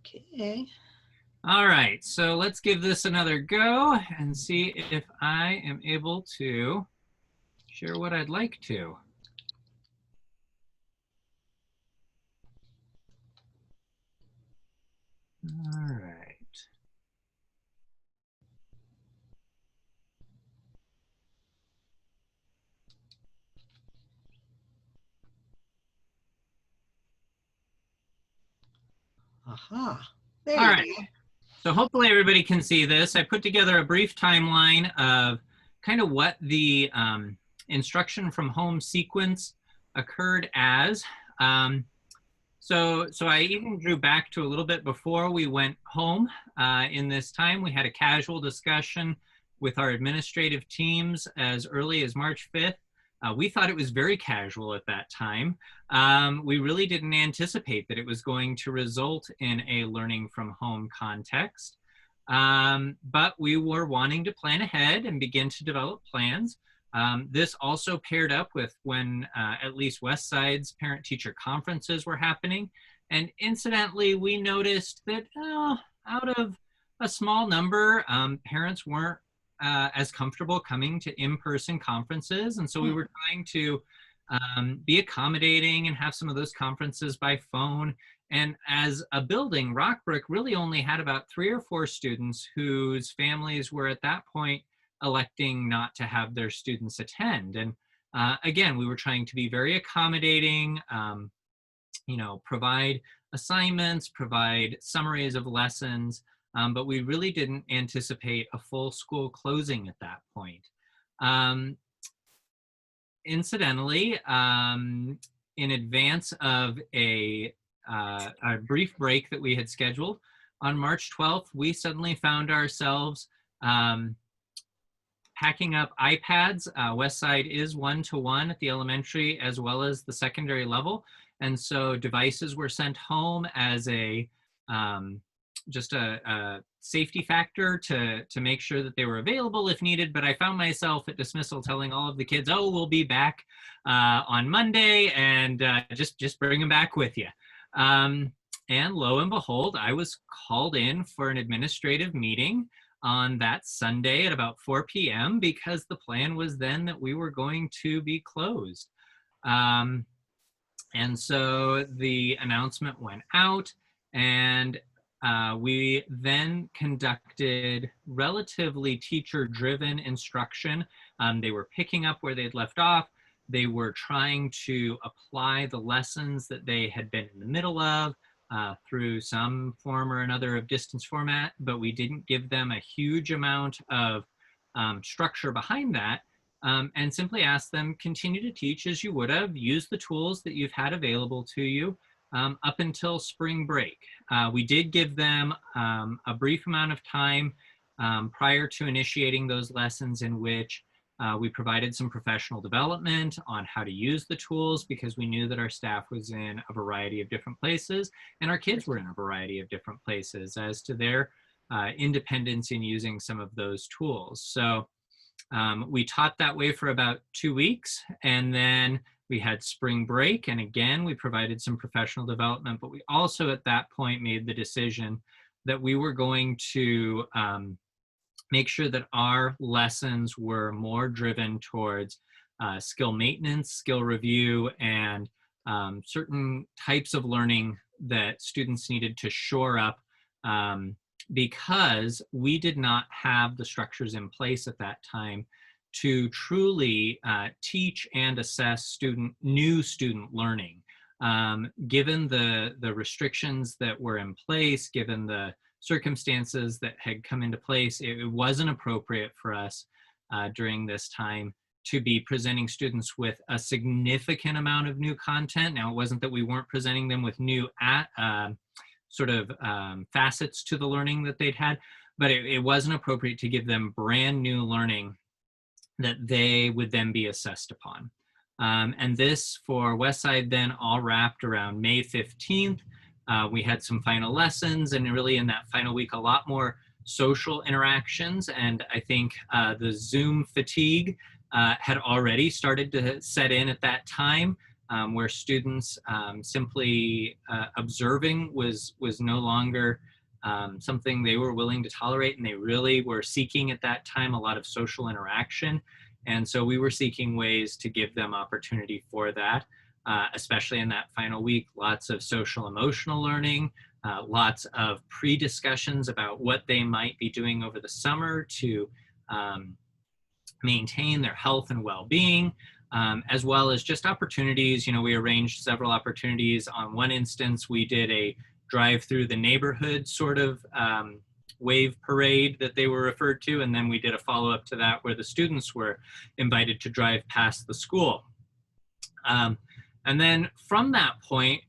Okay. All right, so let's give this another go and see if I am able to share what I'd like to. All right. Aha. There All you right. go. So hopefully everybody can see this. I put together a brief timeline of kind of what the instruction from home sequence occurred as. So I even drew back to a little bit before we went home. In this time, we had a casual discussion with our administrative teams as early as March 5th. We thought it was very casual at that time. We really didn't anticipate that it was going to result in a learning from home context. But we were wanting to plan ahead and begin to develop plans. This also paired up with when at least Westside's parent-teacher conferences were happening. And incidentally, we noticed that out of a small number, parents weren't as comfortable coming to in-person conferences. And so we were trying to be accommodating and have some of those conferences by phone. And as a building, Rockbrook really only had about 3 or 4 students whose families were at that point electing not to have their students attend. And again, we were trying to be very accommodating, provide assignments, provide summaries of lessons, but we really didn't anticipate a full school closing at that point. Incidentally, in advance of a brief break that we had scheduled, on March 12th, we suddenly found ourselves packing up iPads. Westside is 1-to-1 at the elementary as well as the secondary level. And so devices were sent home as just a safety factor to make sure that they were available if needed. But I found myself at dismissal telling all of the kids, oh, we'll be back on Monday and just bring them back with you. And lo and behold, I was called in for an administrative meeting on that Sunday at about 4 p.m. because the plan was then that we were going to be closed. And so the announcement went out, and we then conducted relatively teacher-driven instruction. They were picking up where they'd left off. They were trying to apply the lessons that they had been in the middle of through some form or another of distance format, but we didn't give them a huge amount of structure behind that, and simply asked them, continue to teach as you would have, use the tools that you've had available to you up until spring break. We did give them a brief amount of time prior to initiating those lessons in which we provided some professional development on how to use the tools, because we knew that our staff was in a variety of different places and our kids were in a variety of different places as to their independence in using some of those tools. So we taught that way for about 2 weeks, and then we had spring break, and again, we provided some professional development, but we also at that point made the decision that we were going to make sure that our lessons were more driven towards skill maintenance, skill review, and certain types of learning that students needed to shore up because we did not have the structures in place at that time to truly teach and assess new student learning. Given the restrictions that were in place, given the circumstances that had come into place, it wasn't appropriate for us during this time to be presenting students with a significant amount of new content. Now, it wasn't that we weren't presenting them with new facets to the learning that they'd had, but it wasn't appropriate to give them brand new learning that they would then be assessed upon. And this for Westside then all wrapped around May 15th. We had some final lessons, and really in that final week, a lot more social interactions. And I think the Zoom fatigue had already started to set in at that time. where students simply observing was no longer something they were willing to tolerate, and they really were seeking at that time a lot of social interaction. And so we were seeking ways to give them opportunity for that, especially in that final week. Lots of social emotional learning, lots of pre-discussions about what they might be doing over the summer to maintain their health and well-being, as well as just opportunities. You know, we arranged several opportunities. On one instance, we did a drive through the neighborhood sort of wave parade that they were referred to, and then we did a follow-up to that where the students were invited to drive past the school. And then from that point,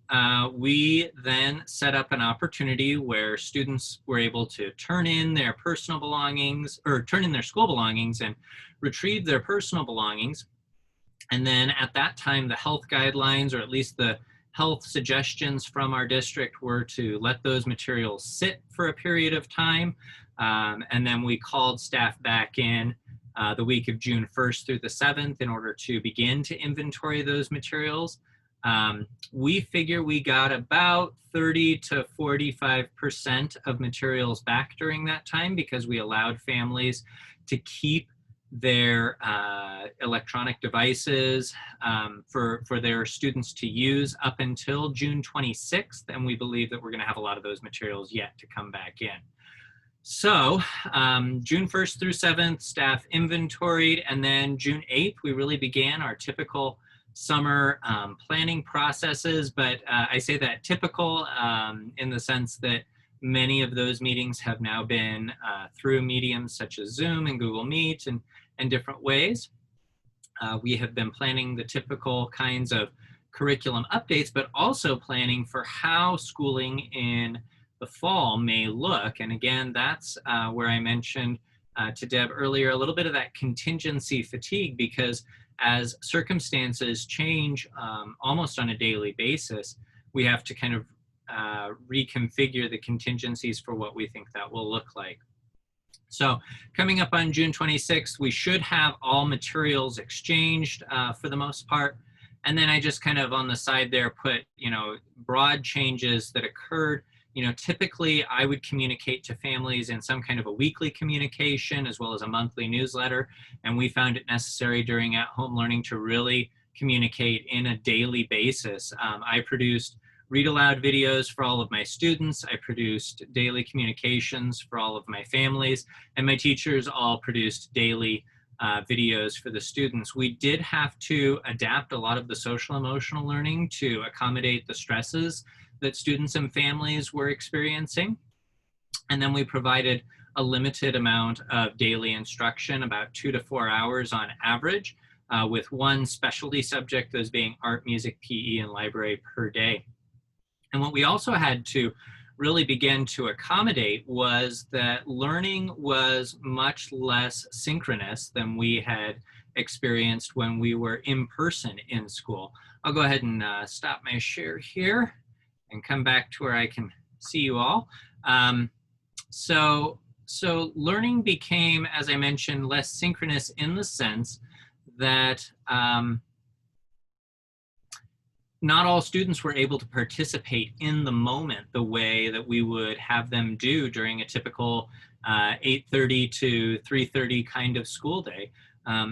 we then set up an opportunity where students were able to turn in their personal belongings, or turn in their school belongings and retrieve their personal belongings. And then at that time, the health guidelines, or at least the health suggestions from our district, were to let those materials sit for a period of time. And then we called staff back in the week of June 1st through the 7th in order to begin to inventory those materials. We figure we got about 30 to 45% of materials back during that time, because we allowed families to keep their electronic devices for their students to use up until June 26th. And we believe that we're going to have a lot of those materials yet to come back in. So June 1st through 7th, staff inventoried, and then June 8th, we really began our typical summer planning processes. But I say that typical in the sense that many of those meetings have now been through mediums such as Zoom and Google Meet and different ways. We have been planning the typical kinds of curriculum updates, but also planning for how schooling in the fall may look. And again, that's where I mentioned to Deb earlier a little bit of that contingency fatigue, because as circumstances change almost on a daily basis, we have to kind of reconfigure the contingencies for what we think that will look like. So coming up on June 26th, we should have all materials exchanged for the most part. And then I just kind of on the side there put, you know, broad changes that occurred. You know, typically I would communicate to families in some kind of a weekly communication as well as a monthly newsletter. And we found it necessary during at-home learning to really communicate in a daily basis. I produced read aloud videos for all of my students. I produced daily communications for all of my families, and my teachers all produced daily videos for the students. We did have to adapt a lot of the social emotional learning to accommodate the stresses that students and families were experiencing. And then we provided a limited amount of daily instruction, about 2 to 4 hours on average, with one specialty subject, those being art, music, PE, and library per day. And what we also had to really begin to accommodate was that learning was much less synchronous than we had experienced when we were in person in school. I'll go ahead and stop my share here and come back to where I can see you all. So learning became, as I mentioned, less synchronous in the sense that not all students were able to participate in the moment the way that we would have them do during a typical 8:30 to 3:30 kind of school day.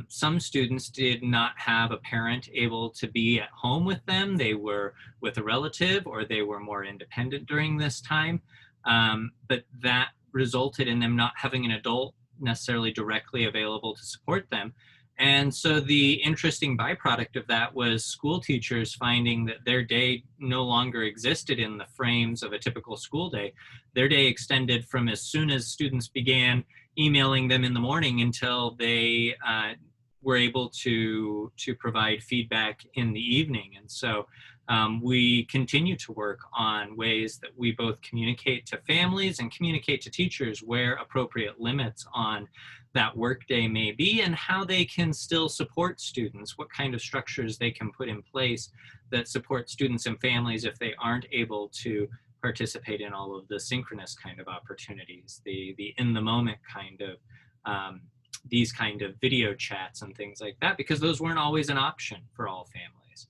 Some students did not have a parent able to be at home with them. They were with a relative, or they were more independent during this time. But that resulted in them not having an adult necessarily directly available to support them. And so the interesting byproduct of that was school teachers finding that their day no longer existed in the frames of a typical school day. Their day extended from as soon as students began emailing them in the morning until they were able to provide feedback in the evening. And so we continue to work on ways that we both communicate to families and communicate to teachers where appropriate limits on that workday may be, and how they can still support students, what kind of structures they can put in place that support students and families if they aren't able to participate in all of the synchronous kind of opportunities, the in the moment kind of, these kind of video chats and things like that, because those weren't always an option for all families.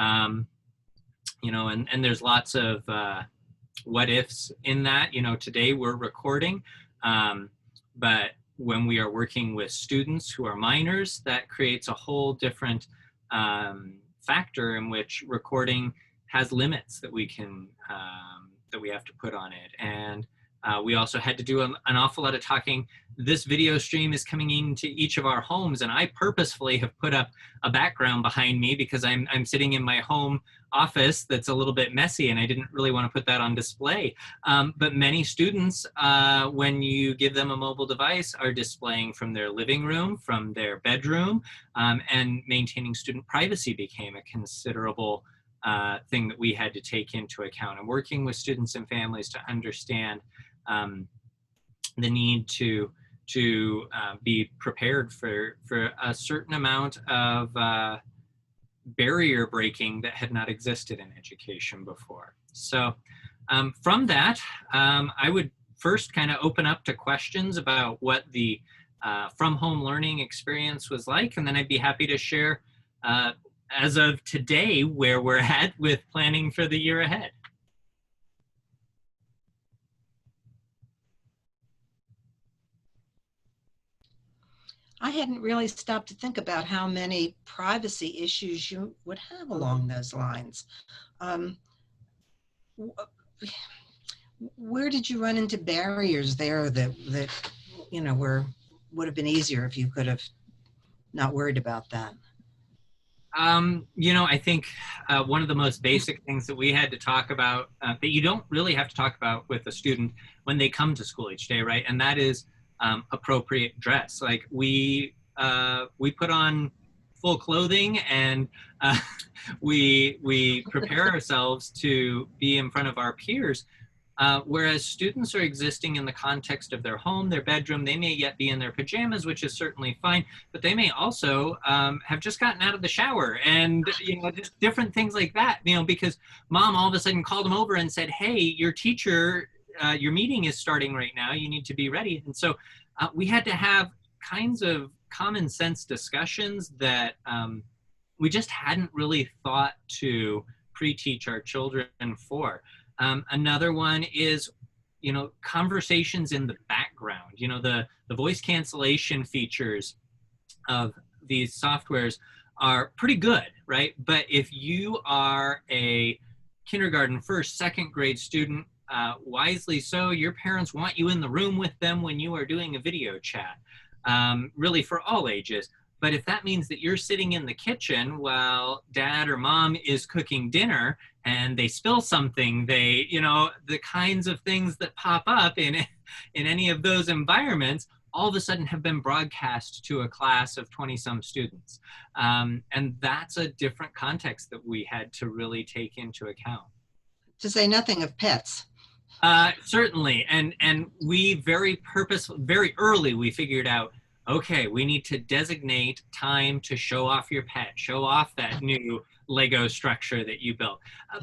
You know, and there's lots of what ifs in that. You know, today we're recording, but when we are working with students who are minors, that creates a whole different factor in which recording has limits that we can that we have to put on it. And we also had to do an awful lot of talking. This video stream is coming into each of our homes, and I purposefully have put up a background behind me because I'm sitting in my home office that's a little bit messy, and I didn't really want to put that on display. But many students, when you give them a mobile device, are displaying from their living room, from their bedroom, and maintaining student privacy became a considerable thing that we had to take into account. And working with students and families to understand the need to be prepared for a certain amount of barrier breaking that had not existed in education before. So from that, I would first kind of open up to questions about what the from home learning experience was like, and then I'd be happy to share as of today where we're at with planning for the year ahead. I hadn't really stopped to think about how many privacy issues you would have along those lines. Where did you run into barriers there that you know would have been easier if you could have not worried about that? You know, I think one of the most basic things that we had to talk about that you don't really have to talk about with a student when they come to school each day, right? And that is appropriate dress. Like we put on full clothing, and we prepare ourselves to be in front of our peers. Whereas students are existing in the context of their home, their bedroom. They may yet be in their pajamas, which is certainly fine, but they may also have just gotten out of the shower, and you know, just different things like that. You know, because mom all of a sudden called them over and said, "Hey, your teacher, your meeting is starting right now. You need to be ready." And so we had to have kinds of common sense discussions that we just hadn't really thought to pre-teach our children for. Another one is, you know, conversations in the background. You know, the voice cancellation features of these softwares are pretty good, right? But if you are a kindergarten, first, second grade student, wisely so, your parents want you in the room with them when you are doing a video chat, really for all ages. But if that means that you're sitting in the kitchen while dad or mom is cooking dinner and they spill something, they, you know, the kinds of things that pop up in any of those environments all of a sudden have been broadcast to a class of 20-some students. And that's a different context that we had to really take into account. To say nothing of pets. Certainly, and we very early, we figured out, okay, we need to designate time to show off your pet, show off that new Lego structure that you built.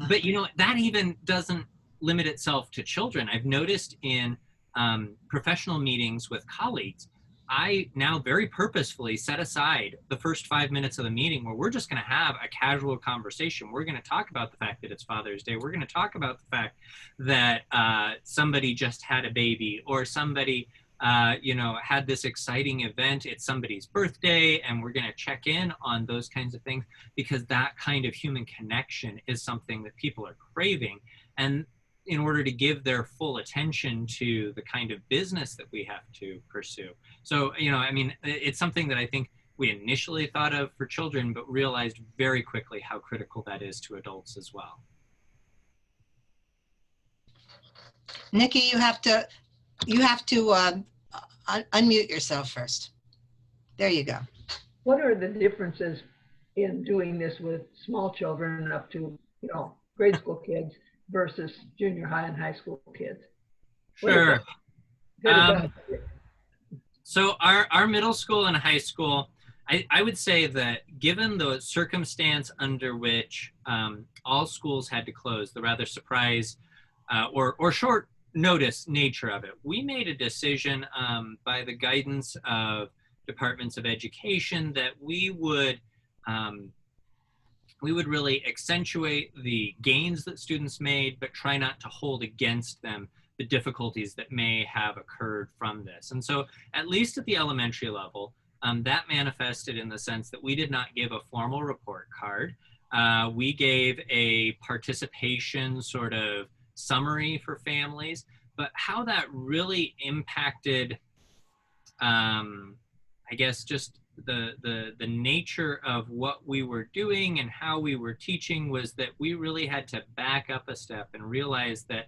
But you know, that even doesn't limit itself to children. I've noticed in professional meetings with colleagues, I now very purposefully set aside the first 5 minutes of the meeting where we're just going to have a casual conversation. We're going to talk about the fact that it's Father's Day. We're going to talk about the fact that somebody just had a baby, or somebody you know, had this exciting event. It's somebody's birthday, and we're going to check in on those kinds of things, because that kind of human connection is something that people are craving. And in order to give their full attention to the kind of business that we have to pursue. So, you know, I mean, it's something that I think we initially thought of for children, but realized very quickly how critical that is to adults as well. Nikki, you have to unmute yourself first. There you go. What are the differences in doing this with small children up to, you know, grade school kids versus junior high and high school kids? Sure. So our middle school and high school, I would say that given the circumstance under which all schools had to close, the rather surprise or short notice nature of it, we made a decision by the guidance of departments of education that we would we would really accentuate the gains that students made, but try not to hold against them the difficulties that may have occurred from this. And so, at least at the elementary level, that manifested in the sense that we did not give a formal report card. We gave a participation sort of summary for families, but how that really impacted, I guess, just the nature of what we were doing and how we were teaching was that we really had to back up a step and realize that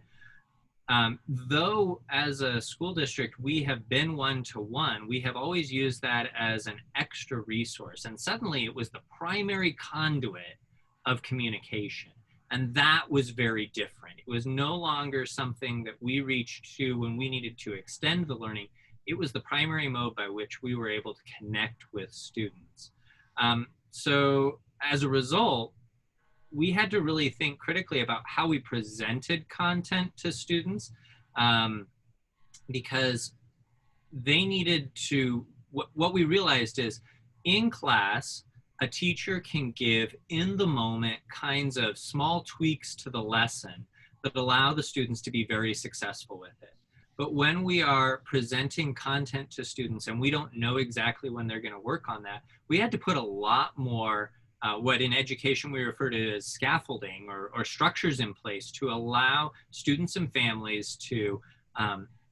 though as a school district we have been one-to-one, we have always used that as an extra resource, and suddenly it was the primary conduit of communication. And that was very different. It was no longer something that we reached to when we needed to extend the learning. It was the primary mode by which we were able to connect with students. So as a result, we had to really think critically about how we presented content to students, because they needed to, what we realized is in class, a teacher can give in the moment kinds of small tweaks to the lesson that allow the students to be very successful with it. But when we are presenting content to students and we don't know exactly when they're going to work on that, we had to put a lot more what in education we refer to as scaffolding or structures in place to allow students and families to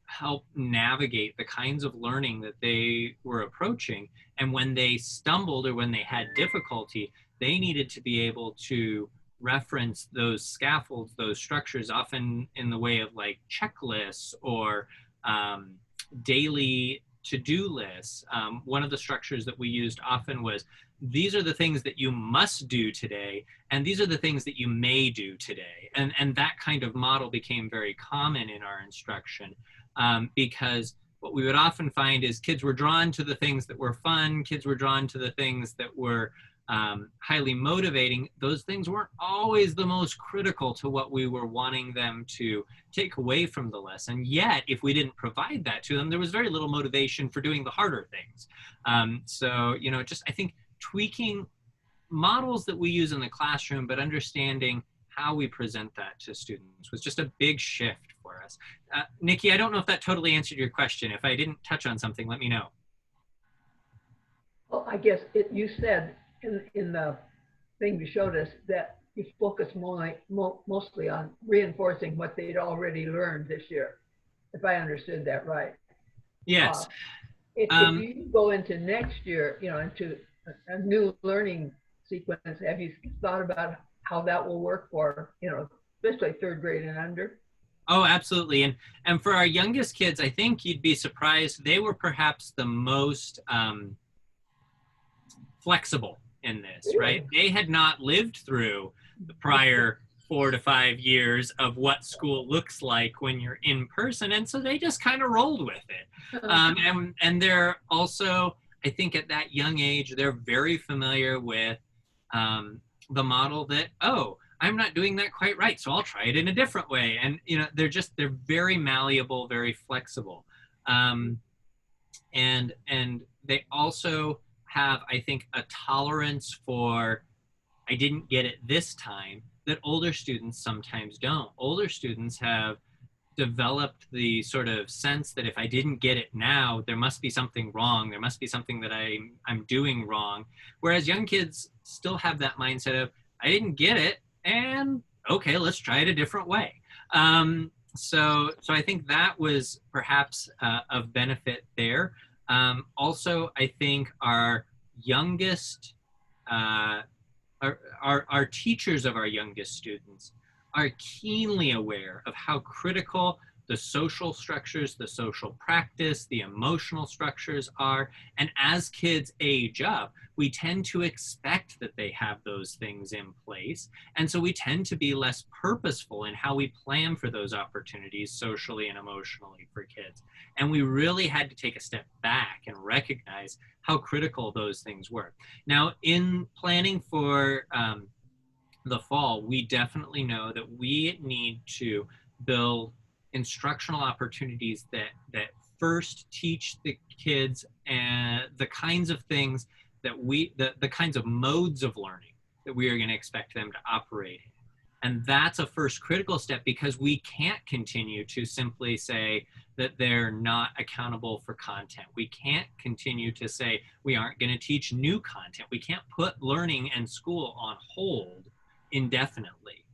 help navigate the kinds of learning that they were approaching. And when they stumbled or when they had difficulty, they needed to be able to reference those scaffolds, those structures, often in the way of like checklists or daily to-do lists. One of the structures that we used often was, these are the things that you must do today, and these are the things that you may do today. And that kind of model became very common in our instruction, because what we would often find is kids were drawn to the things that were fun, kids were drawn to the things that were highly motivating. Those things weren't always the most critical to what we were wanting them to take away from the lesson. Yet, if we didn't provide that to them, there was very little motivation for doing the harder things. So, you know, just I think tweaking models that we use in the classroom, but understanding how we present that to students was just a big shift for us. Nikki, I don't know if that totally answered your question. If I didn't touch on something, let me know. Well, I guess you said in the thing you showed us that you focus mostly on reinforcing what they'd already learned this year, if I understood that right. Yes. If you go into next year, you know, into a new learning sequence, have you thought about how that will work for, you know, especially third grade and under? Oh, absolutely. And for our youngest kids, I think you'd be surprised. They were perhaps the most flexible in this, right? They had not lived through the prior 4 to 5 years of what school looks like when you're in person. And so they just kind of rolled with it. And they're also, I think at that young age, they're very familiar with the model that, oh, I'm not doing that quite right, so I'll try it in a different way. And, you know, they're very malleable, very flexible. And they also have, I think, a tolerance for, I didn't get it this time, that older students sometimes don't. Older students have developed the sort of sense that if I didn't get it now, there must be something wrong. There must be something that I'm doing wrong. Whereas young kids still have that mindset of, I didn't get it, and okay, let's try it a different way. So I think that was perhaps of benefit there. Also, I think our youngest, our teachers of our youngest students are keenly aware of how critical the social structures, the social practice, the emotional structures are. And as kids age up, we tend to expect that they have those things in place. And so we tend to be less purposeful in how we plan for those opportunities socially and emotionally for kids. And we really had to take a step back and recognize how critical those things were. Now, in planning for the fall, we definitely know that we need to build instructional opportunities that first teach the kids and the kinds of things that the kinds of modes of learning that we are going to expect them to operate in. And that's a first critical step, because we can't continue to simply say that they're not accountable for content. We can't continue to say we aren't going to teach new content. We can't put learning and school on hold indefinitely.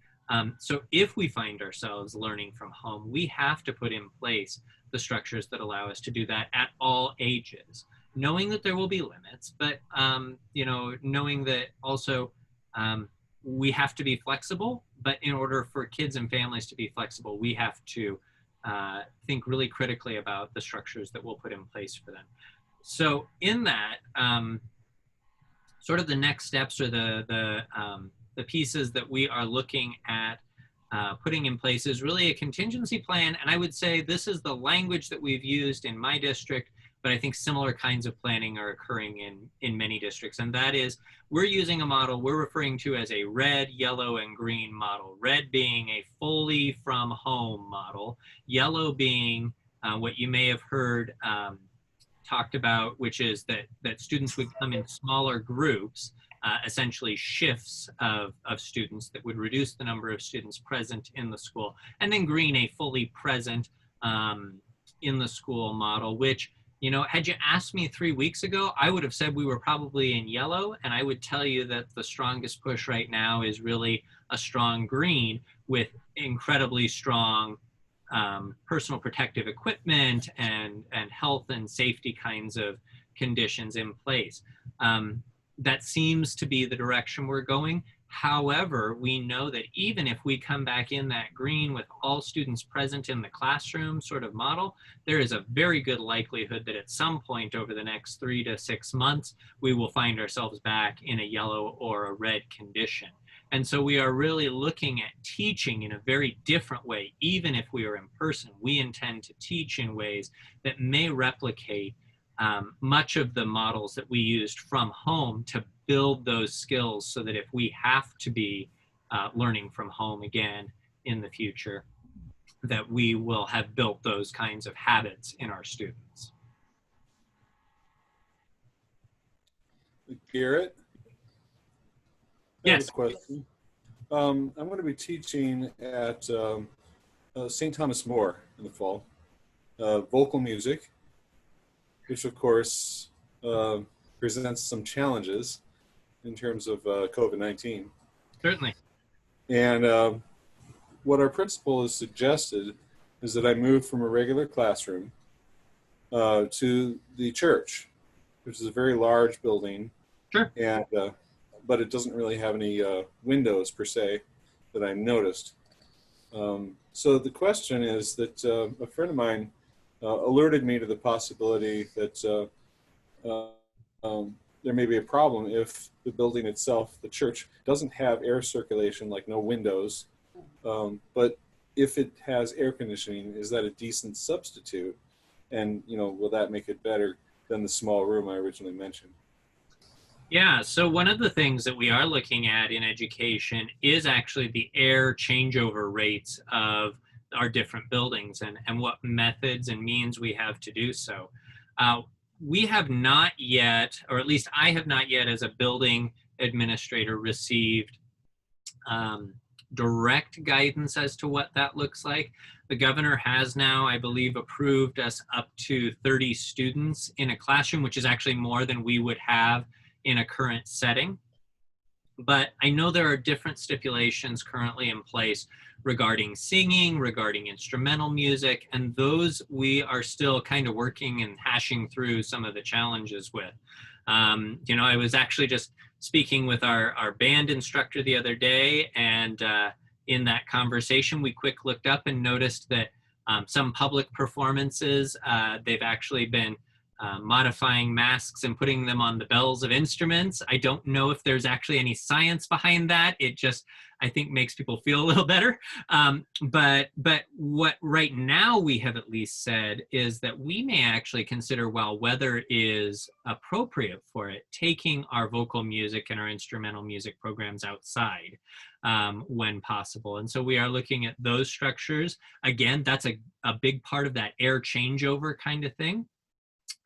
So if we find ourselves learning from home, we have to put in place the structures that allow us to do that at all ages, knowing that there will be limits, but you know, knowing that also we have to be flexible. But in order for kids and families to be flexible, we have to think really critically about the structures that we'll put in place for them. So in that, sort of the next steps, or the pieces that we are looking at putting in place, is really a contingency plan. And I would say this is the language that we've used in my district, but I think similar kinds of planning are occurring in many districts. And that is, we're using a model we're referring to as a red, yellow, and green model. Red being a fully from home model, yellow being what you may have heard talked about, which is that students would come in smaller groups, essentially shifts of students that would reduce the number of students present in the school. And then green, a fully present in the school model, which, you know, had you asked me 3 weeks ago, I would have said we were probably in yellow. And I would tell you that the strongest push right now is really a strong green, with incredibly strong personal protective equipment and health and safety kinds of conditions in place. That seems to be the direction we're going. However, we know that even if we come back in that green with all students present in the classroom sort of model, there is a very good likelihood that at some point over the next 3 to 6 months, we will find ourselves back in a yellow or a red condition. And so we are really looking at teaching in a very different way. Even if we are in person, we intend to teach in ways that may replicate much of the models that we used from home to build those skills, so that if we have to be learning from home again in the future, that we will have built those kinds of habits in our students. Garrett? Yes. I have a question. I'm going to be teaching at St. Thomas More in the fall, vocal music, which of course presents some challenges in terms of COVID-19. Certainly. And what our principal has suggested is that I move from a regular classroom to the church, which is a very large building. Sure. And but it doesn't really have any windows per se that I noticed. So the question is that a friend of mine alerted me to the possibility that there may be a problem if the building itself, the church, doesn't have air circulation, like no windows. But if it has air conditioning, is that a decent substitute? And, you know, will that make it better than the small room I originally mentioned? Yeah, so one of the things that we are looking at in education is actually the air changeover rates of our different buildings, and what methods and means we have to do so. We have not yet, or at least I have not yet as a building administrator, received direct guidance as to what that looks like. The governor has now, I believe, approved us up to 30 students in a classroom, which is actually more than we would have in a current setting. But I know there are different stipulations currently in place regarding singing, regarding instrumental music, and those we are still kind of working and hashing through some of the challenges with. You know, I was actually just speaking with our band instructor the other day, and in that conversation, we quick looked up and noticed that some public performances, they've actually been modifying masks and putting them on the bells of instruments. I don't know if there's actually any science behind that. It just, I think, makes people feel a little better. But what right now we have at least said is that we may actually consider, while weather is appropriate for it, taking our vocal music and our instrumental music programs outside when possible. And so we are looking at those structures. Again, that's a big part of that air changeover kind of thing.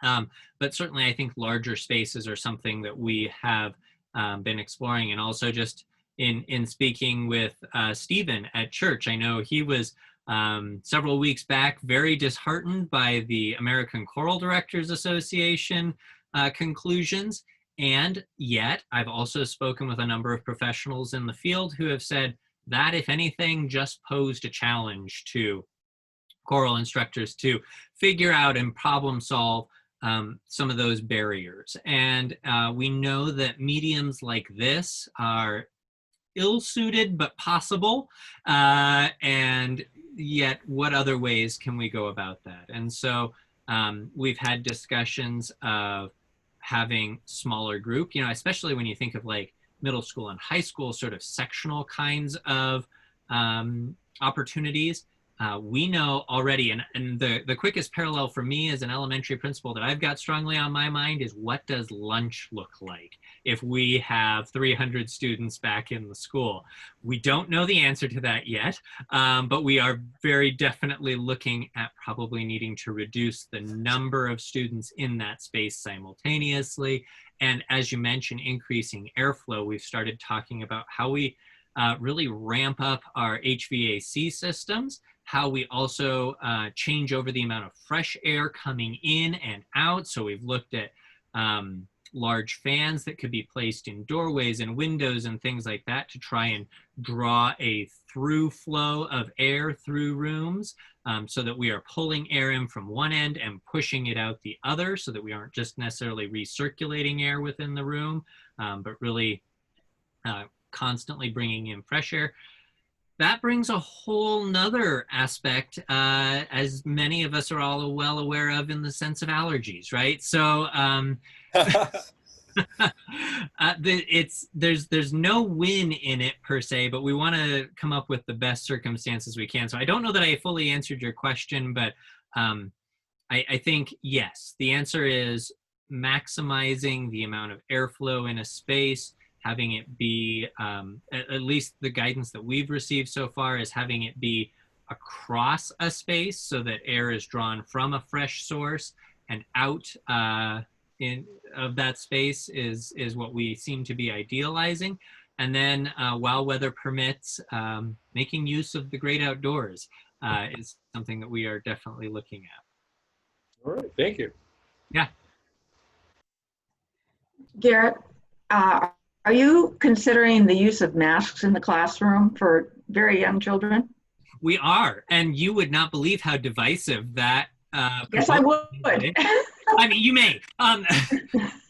But certainly I think larger spaces are something that we have been exploring, and also just in speaking with Stephen at church. I know he was several weeks back very disheartened by the American Choral Directors Association conclusions. And yet I've also spoken with a number of professionals in the field who have said that, if anything, just posed a challenge to choral instructors to figure out and problem solve some of those barriers. And we know that mediums like this are ill-suited but possible, and yet what other ways can we go about that? And so we've had discussions of having smaller group, especially when you think of like middle school and high school sort of sectional kinds of opportunities. We know already, and the quickest parallel for me as an elementary principal that I've got strongly on my mind is, what does lunch look like if we have 300 students back in the school? We don't know the answer to that yet, but we are very definitely looking at probably needing to reduce the number of students in that space simultaneously. And as you mentioned, increasing airflow, we've started talking about how we really ramp up our HVAC systems, how we also change over the amount of fresh air coming in and out. So we've looked at large fans that could be placed in doorways and windows and things like that to try and draw a through flow of air through rooms, so that we are pulling air in from one end and pushing it out the other, so that we aren't just necessarily recirculating air within the room, but really constantly bringing in fresh air. That brings a whole nother aspect, as many of us are all well aware of, in the sense of allergies, right? So there's no win in it per se, but we want to come up with the best circumstances we can. So I don't know that I fully answered your question, but I think yes, the answer is maximizing the amount of airflow in a space, having it be, at least the guidance that we've received so far is having it be across a space so that air is drawn from a fresh source and out of that space is what we seem to be idealizing. And then while weather permits, making use of the great outdoors is something that we are definitely looking at. All right, thank you. Yeah. Garret, are you considering the use of masks in the classroom for very young children? We are, and you would not believe how divisive that. Yes, I would. I mean, you may.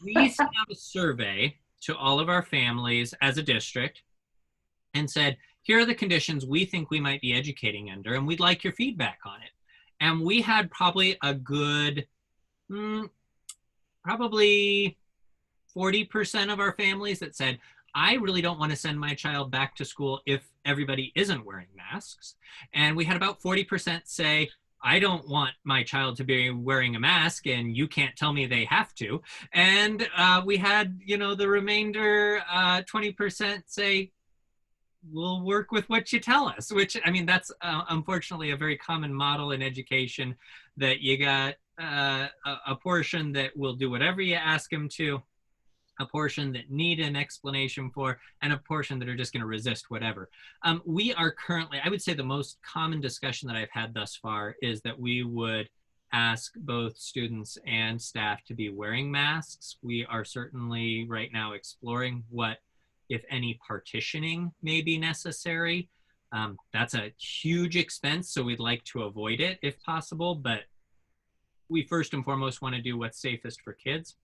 We sent out a survey to all of our families as a district and said, here are the conditions we think we might be educating under, and we'd like your feedback on it. And we had probably a good, probably 40% of our families that said, I really don't want to send my child back to school if everybody isn't wearing masks. And we had about 40% say, I don't want my child to be wearing a mask and you can't tell me they have to. And we had, the remainder 20% say, we'll work with what you tell us, which, I mean, that's unfortunately a very common model in education, that you got a portion that will do whatever you ask them to, a portion that need an explanation for, and a portion that are just going to resist whatever. We are currently, I would say the most common discussion that I've had thus far is that we would ask both students and staff to be wearing masks. We are certainly right now exploring what, if any, partitioning may be necessary. That's a huge expense, so we'd like to avoid it if possible, but we first and foremost want to do what's safest for kids.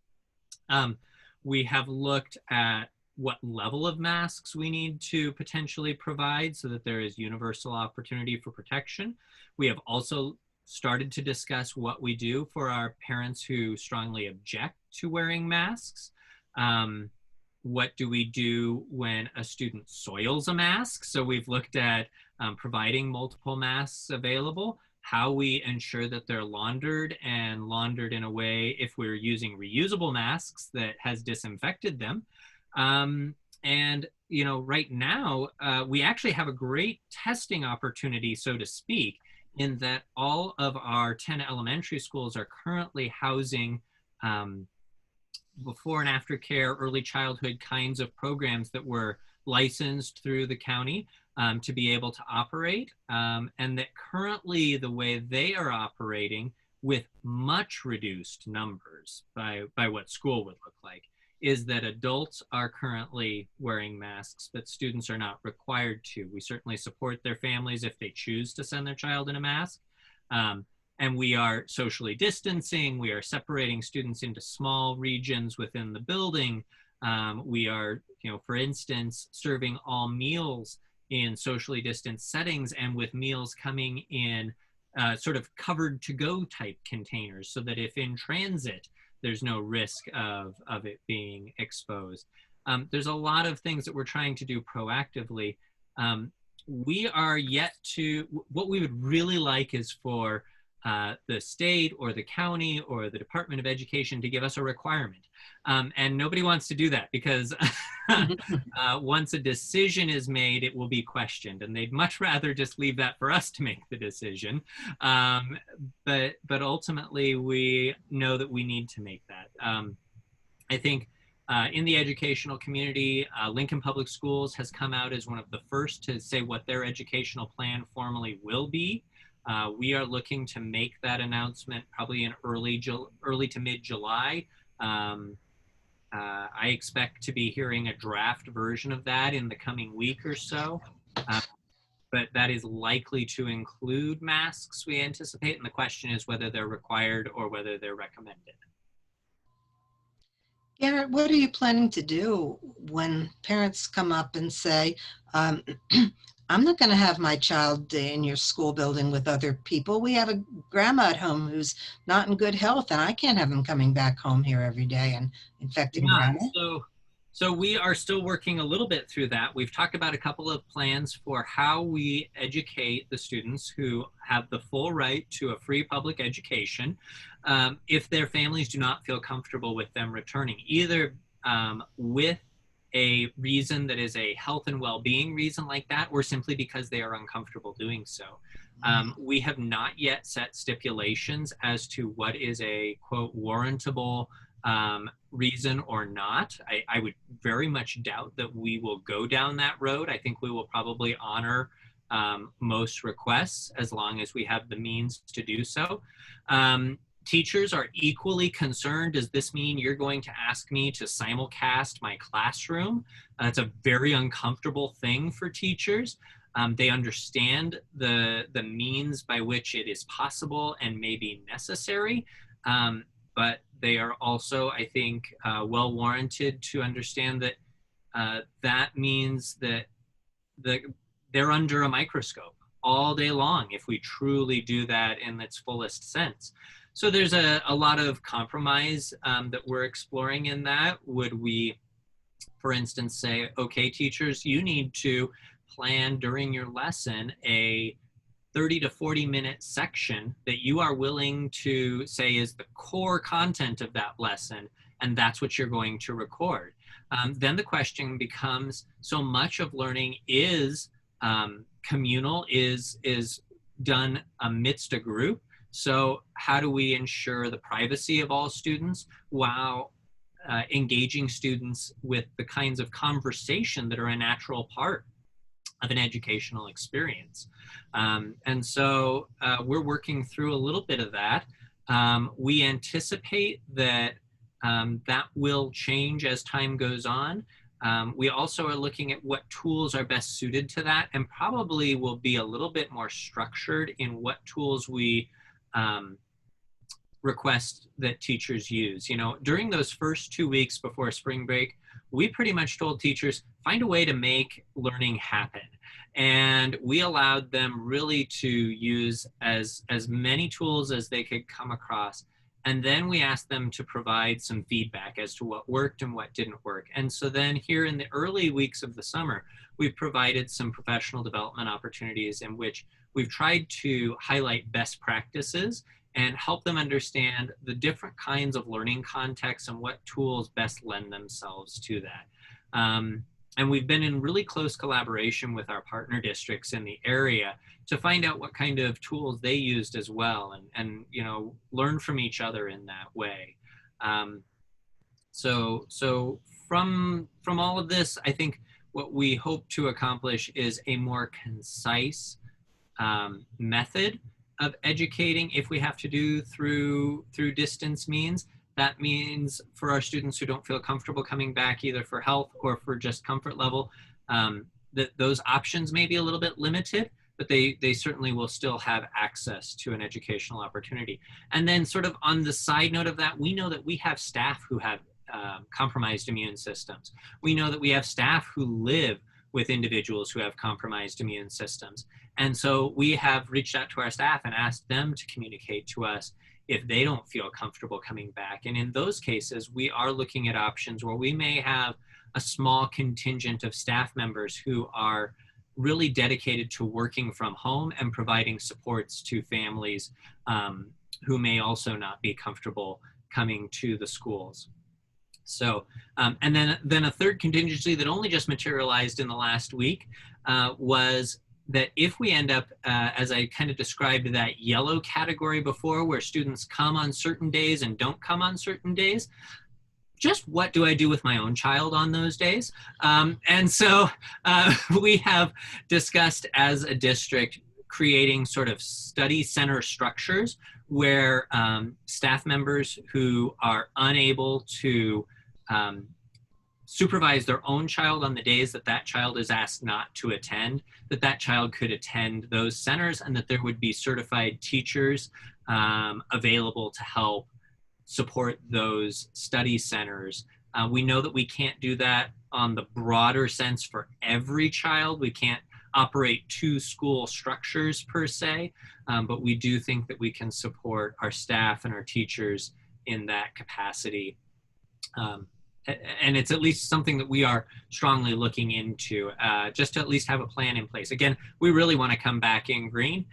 We have looked at what level of masks we need to potentially provide so that there is universal opportunity for protection. We have also started to discuss what we do for our parents who strongly object to wearing masks. What do we do when a student soils a mask? So we've looked at providing multiple masks available, how we ensure that they're laundered in a way, if we're using reusable masks, that has disinfected them. And right now, we actually have a great testing opportunity, so to speak, in that all of our 10 elementary schools are currently housing before and after care, early childhood kinds of programs that were licensed through the county to be able to operate. And that currently the way they are operating with much reduced numbers by what school would look like is that adults are currently wearing masks, but students are not required to. We certainly support their families if they choose to send their child in a mask. And we are socially distancing. We are separating students into small regions within the building. We are, for instance, serving all meals in socially distanced settings and with meals coming in sort of covered to go type containers so that if in transit, there's no risk of it being exposed. There's a lot of things that we're trying to do proactively. We are yet to, what we would really like is for the state or the county or the Department of Education to give us a requirement. And nobody wants to do that because once a decision is made, it will be questioned, and they'd much rather just leave that for us to make the decision. But ultimately, we know that we need to make that. I think in the educational community, Lincoln Public Schools has come out as one of the first to say what their educational plan formally will be. We are looking to make that announcement probably in early to mid-July. I expect to be hearing a draft version of that in the coming week or so. But that is likely to include masks, we anticipate, and the question is whether they're required or whether they're recommended. Garret, what are you planning to do when parents come up and say, I'm not going to have my child in your school building with other people. We have a grandma at home who's not in good health, and I can't have them coming back home here every day and infecting grandma. So we are still working a little bit through that. We've talked about a couple of plans for how we educate the students who have the full right to a free public education if their families do not feel comfortable with them returning, either with a reason that is a health and well-being reason like that, or simply because they are uncomfortable doing so. We have not yet set stipulations as to what is a, quote, warrantable reason or not. I would very much doubt that we will go down that road. I think we will probably honor most requests as long as we have the means to do so. Teachers are equally concerned. Does this mean you're going to ask me to simulcast my classroom? It's a very uncomfortable thing for teachers. They understand the means by which it is possible and may be necessary, but they are also, I think, well warranted to understand that that means that they're under a microscope all day long if we truly do that in its fullest sense. So there's a lot of compromise that we're exploring in that. Would we, for instance, say, okay, teachers, you need to plan during your lesson a 30 to 40 minute section that you are willing to say is the core content of that lesson, and that's what you're going to record. Then the question becomes, so much of learning is communal, is done amidst a group. So how do we ensure the privacy of all students while engaging students with the kinds of conversation that are a natural part of an educational experience? And so we're working through a little bit of that. We anticipate that that will change as time goes on. We also are looking at what tools are best suited to that, and probably will be a little bit more structured in what tools we request that teachers use. During those first 2 weeks before spring break, we pretty much told teachers, find a way to make learning happen. And we allowed them really to use as many tools as they could come across. And then we asked them to provide some feedback as to what worked and what didn't work. And so then here in the early weeks of the summer, we've provided some professional development opportunities in which we've tried to highlight best practices and help them understand the different kinds of learning contexts and what tools best lend themselves to that. And we've been in really close collaboration with our partner districts in the area to find out what kind of tools they used as well, and learn from each other in that way. So from all of this, I think what we hope to accomplish is a more concise method of educating if we have to do through distance means. That means for our students who don't feel comfortable coming back either for health or for just comfort level, that those options may be a little bit limited, but they certainly will still have access to an educational opportunity. And then sort of on the side note of that, we know that we have staff who have compromised immune systems. We know that we have staff who live with individuals who have compromised immune systems. And so we have reached out to our staff and asked them to communicate to us if they don't feel comfortable coming back. And in those cases, we are looking at options where we may have a small contingent of staff members who are really dedicated to working from home and providing supports to families who may also not be comfortable coming to the schools. So, and then a third contingency that only just materialized in the last week was that if we end up, as I kind of described that yellow category before, where students come on certain days and don't come on certain days, just what do I do with my own child on those days? And so we have discussed as a district creating sort of study center structures where staff members who are unable to supervise their own child on the days that that child is asked not to attend, that child could attend those centers, and that there would be certified teachers available to help support those study centers. We know that we can't do that on the broader sense for every child. We can't operate two school structures per se, but we do think that we can support our staff and our teachers in that capacity. And it's at least something that we are strongly looking into, just to at least have a plan in place. Again, we really want to come back in green.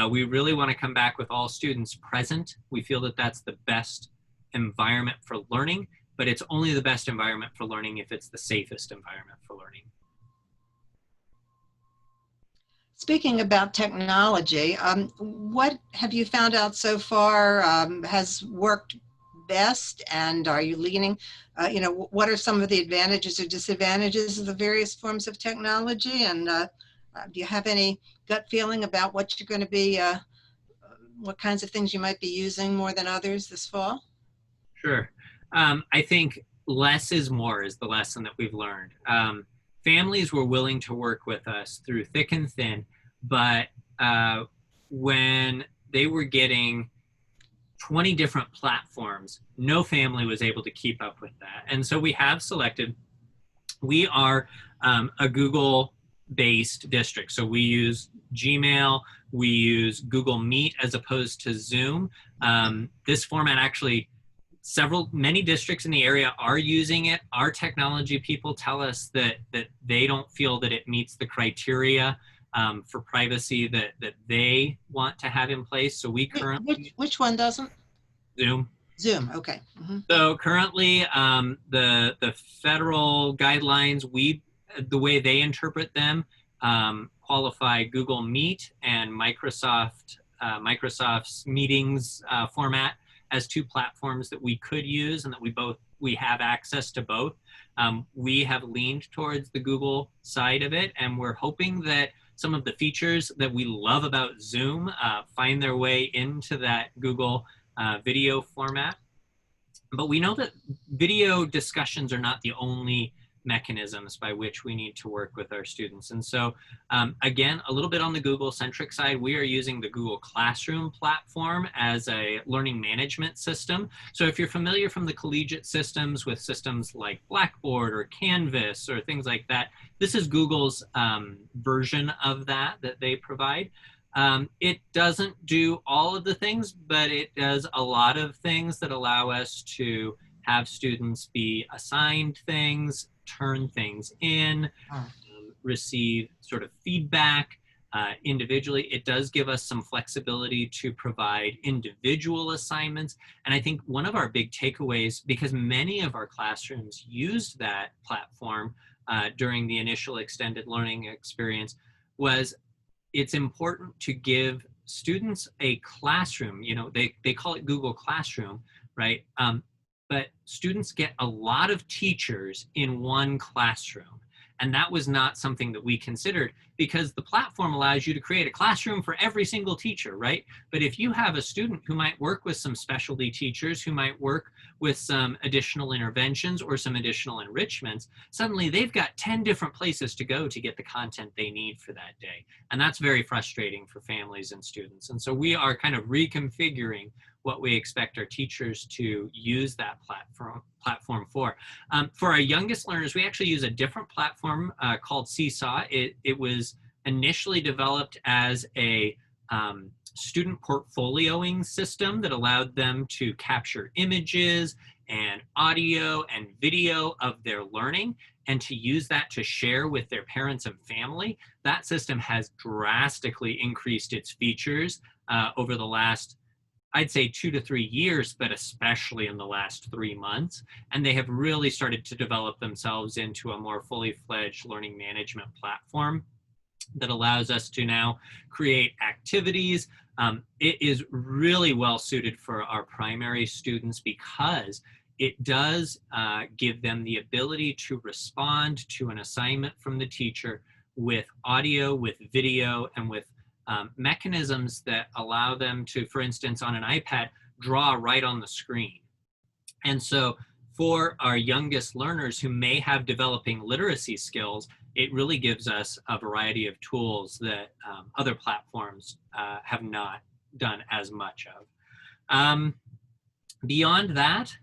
We really want to come back with all students present. We feel that that's the best environment for learning, but it's only the best environment for learning if it's the safest environment for learning. Speaking about technology, what have you found out so far has worked best, and are you leaning, what are some of the advantages or disadvantages of the various forms of technology? And do you have any gut feeling about what you're going to be, what kinds of things you might be using more than others this fall? Sure. I think less is more is the lesson that we've learned. Families were willing to work with us through thick and thin, but when they were getting 20 different platforms, no family was able to keep up with that. And so we have selected, we are a Google-based district. So we use Gmail, we use Google Meet as opposed to Zoom. This format actually, many districts in the area are using it. Our technology people tell us that they don't feel that it meets the criteria for privacy that they want to have in place. So we currently... Which one doesn't? Zoom. Zoom, okay. Mm-hmm. So currently the federal guidelines, the way they interpret them, qualify Google Meet and Microsoft's meetings format as two platforms that we could use, and that we have access to both. We have leaned towards the Google side of it, and we're hoping that some of the features that we love about Zoom find their way into that Google video format. But we know that video discussions are not the only mechanisms by which we need to work with our students. And so again, a little bit on the Google-centric side, we are using the Google Classroom platform as a learning management system. So if you're familiar from the collegiate systems with systems like Blackboard or Canvas or things like that, this is Google's version of that they provide. It doesn't do all of the things, but it does a lot of things that allow us to have students be assigned things, turn things in, receive sort of feedback individually. It does give us some flexibility to provide individual assignments. And I think one of our big takeaways, because many of our classrooms used that platform during the initial extended learning experience, was it's important to give students a classroom. They call it Google Classroom, right? but students get a lot of teachers in one classroom. And that was not something that we considered, because the platform allows you to create a classroom for every single teacher, right? But if you have a student who might work with some specialty teachers, who might work with some additional interventions or some additional enrichments, suddenly they've got 10 different places to go to get the content they need for that day. And that's very frustrating for families and students. And so we are kind of reconfiguring what we expect our teachers to use that platform for. For our youngest learners, we actually use a different platform called Seesaw. It was initially developed as a student portfolioing system that allowed them to capture images and audio and video of their learning and to use that to share with their parents and family. That system has drastically increased its features over the last, I'd say 2 to 3 years, but especially in the last 3 months. And they have really started to develop themselves into a more fully fledged learning management platform that allows us to now create activities. It is really well suited for our primary students because it does give them the ability to respond to an assignment from the teacher with audio, with video, and with mechanisms that allow them to, for instance, on an iPad, draw right on the screen. And so for our youngest learners who may have developing literacy skills, it really gives us a variety of tools that other platforms have not done as much of. Beyond that,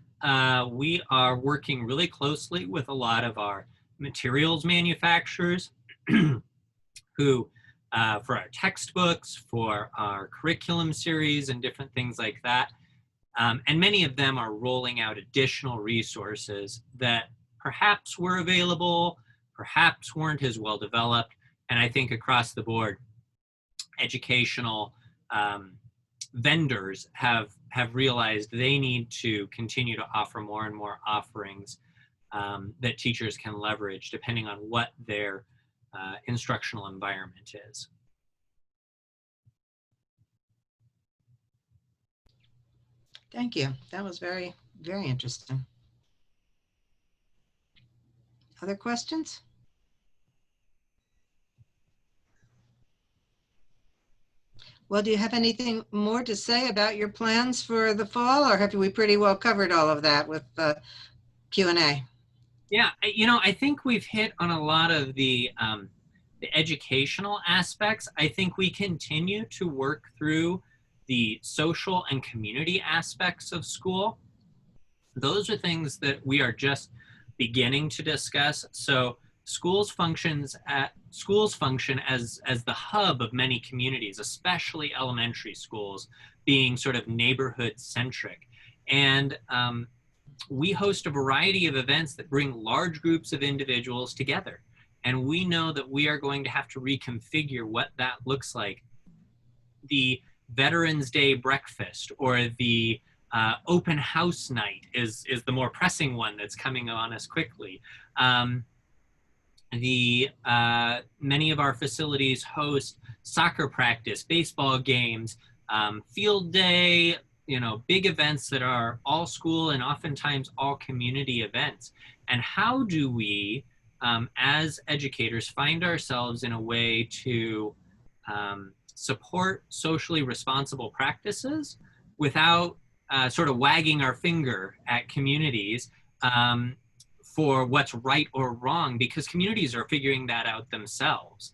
we are working really closely with a lot of our materials manufacturers who for our textbooks, for our curriculum series and different things like that. And many of them are rolling out additional resources that perhaps were available, perhaps weren't as well developed. And I think across the board, educational vendors have realized they need to continue to offer more and more offerings that teachers can leverage depending on what their instructional environment is. Thank you. That was very, very interesting. Other questions? Well, do you have anything more to say about your plans for the fall, or have we pretty well covered all of that with the Q&A? Yeah, I think we've hit on a lot of the educational aspects. I think we continue to work through the social and community aspects of school. Those are things that we are just beginning to discuss. So schools function as the hub of many communities, especially elementary schools, being sort of neighborhood centric. And we host a variety of events that bring large groups of individuals together. And we know that we are going to have to reconfigure what that looks like. The Veterans Day breakfast or the open house night is the more pressing one that's coming on us quickly. Many of our facilities host soccer practice, baseball games, field day, big events that are all school and oftentimes all community events. And how do we, as educators, find ourselves in a way to support socially responsible practices without sort of wagging our finger at communities for what's right or wrong, because communities are figuring that out themselves.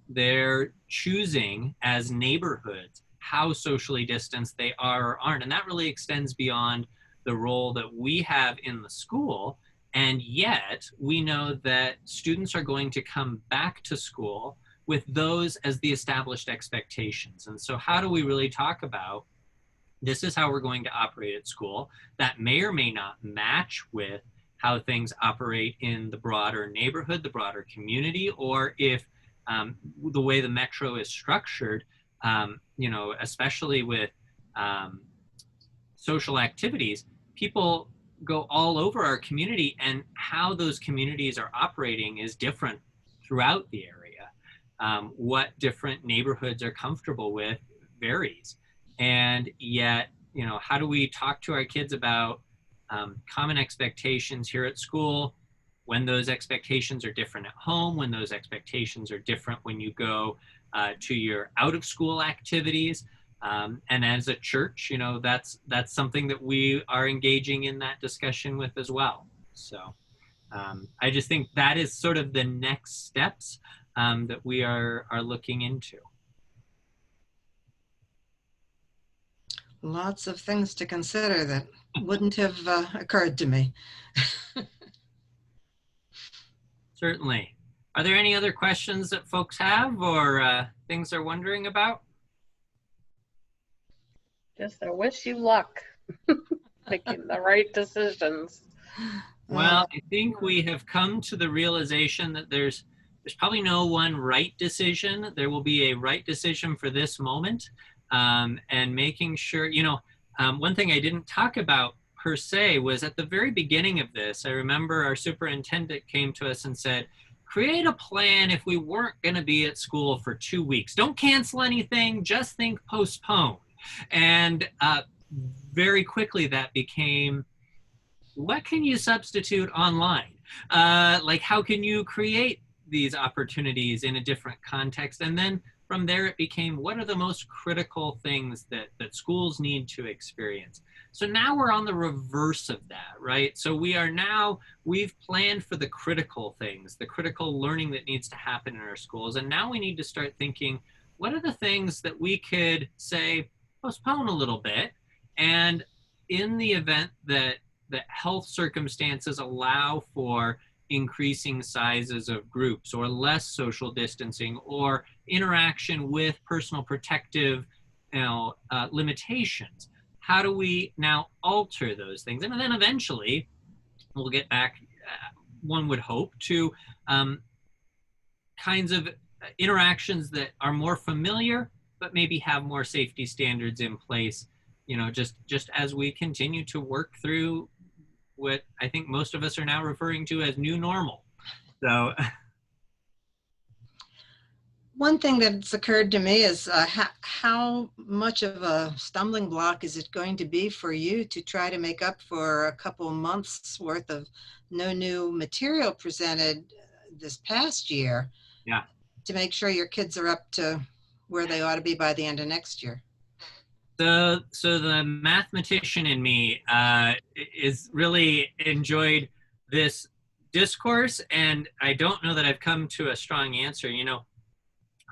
They're choosing as neighborhoods how socially distanced they are or aren't. And that really extends beyond the role that we have in the school. And yet we know that students are going to come back to school with those as the established expectations. And so how do we really talk about this is how we're going to operate at school? That may or may not match with how things operate in the broader neighborhood, the broader community, or if the way the metro is structured, especially with social activities, people go all over our community, and how those communities are operating is different throughout the area. What different neighborhoods are comfortable with varies. And yet, how do we talk to our kids about common expectations here at school, when those expectations are different at home, when those expectations are different when you go to your out of school activities. And as a church, you know, that's something that we are engaging in that discussion with as well. So I just think that is sort of the next steps that we are looking into. Lots of things to consider that wouldn't have occurred to me. Certainly. Are there any other questions that folks have or things they're wondering about? Just I wish you luck making the right decisions. Well, I think we have come to the realization that there's probably no one right decision. There will be a right decision for this moment. And making sure, you know, one thing I didn't talk about per se was at the very beginning of this, I remember our superintendent came to us and said, create a plan if we weren't going to be at school for 2 weeks. Don't cancel anything, just think postpone. And very quickly that became, what can you substitute online? Like, how can you create these opportunities in a different context? And then from there, it became, what are the most critical things that schools need to experience? So now we're on the reverse of that, right? So we've planned for the critical things, the critical learning that needs to happen in our schools. And now we need to start thinking, what are the things that we could say, postpone a little bit? And in the event that health circumstances allow for increasing sizes of groups or less social distancing or interaction with personal protective, limitations, how do we now alter those things? And then eventually we'll get back, one would hope, to kinds of interactions that are more familiar, but maybe have more safety standards in place, you know, just as we continue to work through what I think most of us are now referring to as new normal. So one thing that's occurred to me is how much of a stumbling block is it going to be for you to try to make up for a couple months worth of no new material presented this past year? Yeah. To make sure your kids are up to where they ought to be by the end of next year. So the mathematician in me is really enjoyed this discourse, and I don't know that I've come to a strong answer. You know,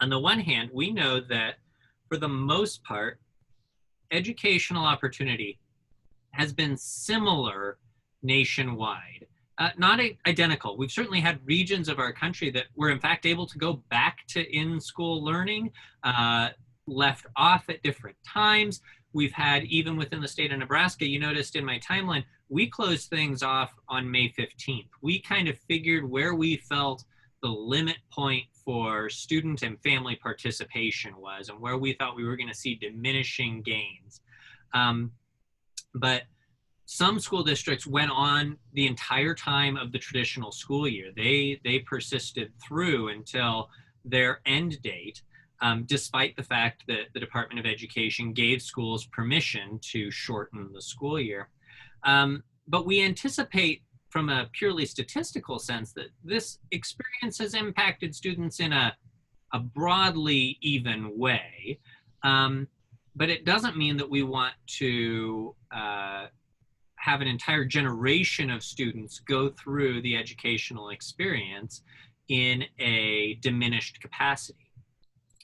on the one hand, we know that for the most part, educational opportunity has been similar nationwide. Not identical. We've certainly had regions of our country that were in fact able to go back to in-school learning, left off at different times. We've had, even within the state of Nebraska, you noticed in my timeline, we closed things off on May 15th. We kind of figured where we felt the limit point for student and family participation was and where we thought we were going to see diminishing gains. But some school districts went on the entire time of the traditional school year. They persisted through until their end date, despite the fact that the Department of Education gave schools permission to shorten the school year. But we anticipate, from a purely statistical sense, that this experience has impacted students in a broadly even way. But it doesn't mean that we want to have an entire generation of students go through the educational experience in a diminished capacity.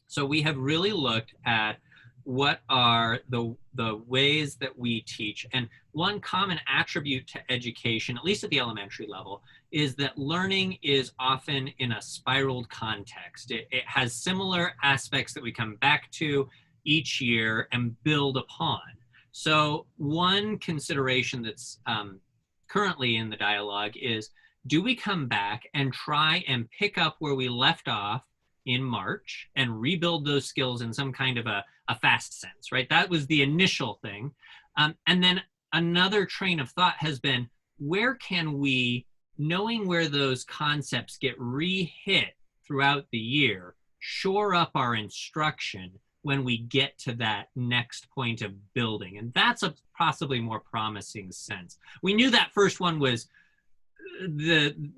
So we have really looked at what are the ways that we teach. And one common attribute to education, at least at the elementary level, is that learning is often in a spiraled context. It has similar aspects that we come back to each year and build upon. So one consideration that's currently in the dialogue is, do we come back and try and pick up where we left off in March and rebuild those skills in some kind of a fast sense, right? That was the initial thing. And then another train of thought has been, where can we, knowing where those concepts get re-hit throughout the year, shore up our instruction when we get to that next point of building. And that's a possibly more promising sense. We knew that first one was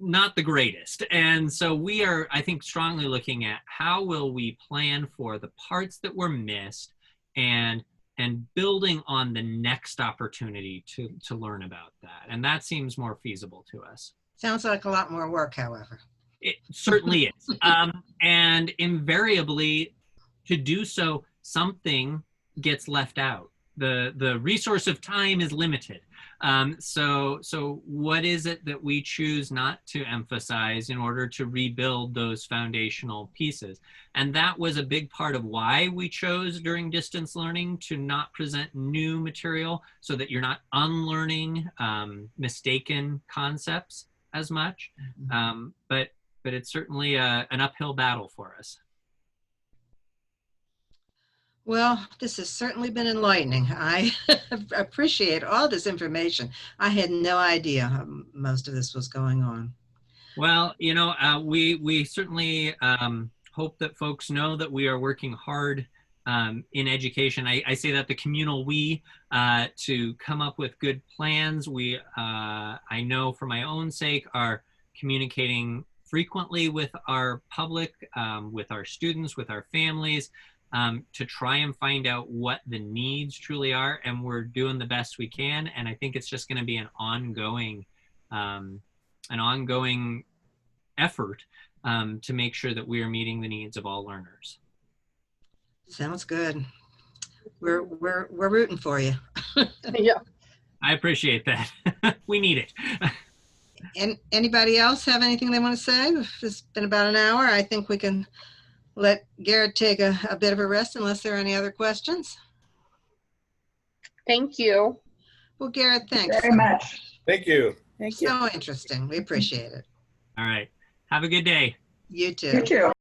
not the greatest. And so we are, I think, strongly looking at how will we plan for the parts that were missed and building on the next opportunity to learn about that. And that seems more feasible to us. Sounds like a lot more work, however. It certainly is. And invariably, to do so, something gets left out. The resource of time is limited. So what is it that we choose not to emphasize in order to rebuild those foundational pieces? And that was a big part of why we chose during distance learning to not present new material, so that you're not unlearning mistaken concepts as much. But it's certainly an uphill battle for us. Well, this has certainly been enlightening. I appreciate all this information. I had no idea most of this was going on. Well, you know, we certainly hope that folks know that we are working hard in education. I say that the communal we, to come up with good plans. We, I know for my own sake, are communicating frequently with our public, with our students, with our families, to try and find out what the needs truly are, and we're doing the best we can. And I think it's just going to be an ongoing effort to make sure that we are meeting the needs of all learners. Sounds good. We're rooting for you. Yeah. I appreciate that. We need it. And anybody else have anything they want to say? It's been about an hour. I think we can let Garret take a bit of a rest unless there are any other questions. Thank you. Well, Garret, thanks. Very much. Thank you. Thank you. So interesting. We appreciate it. All right. Have a good day. You too. You too.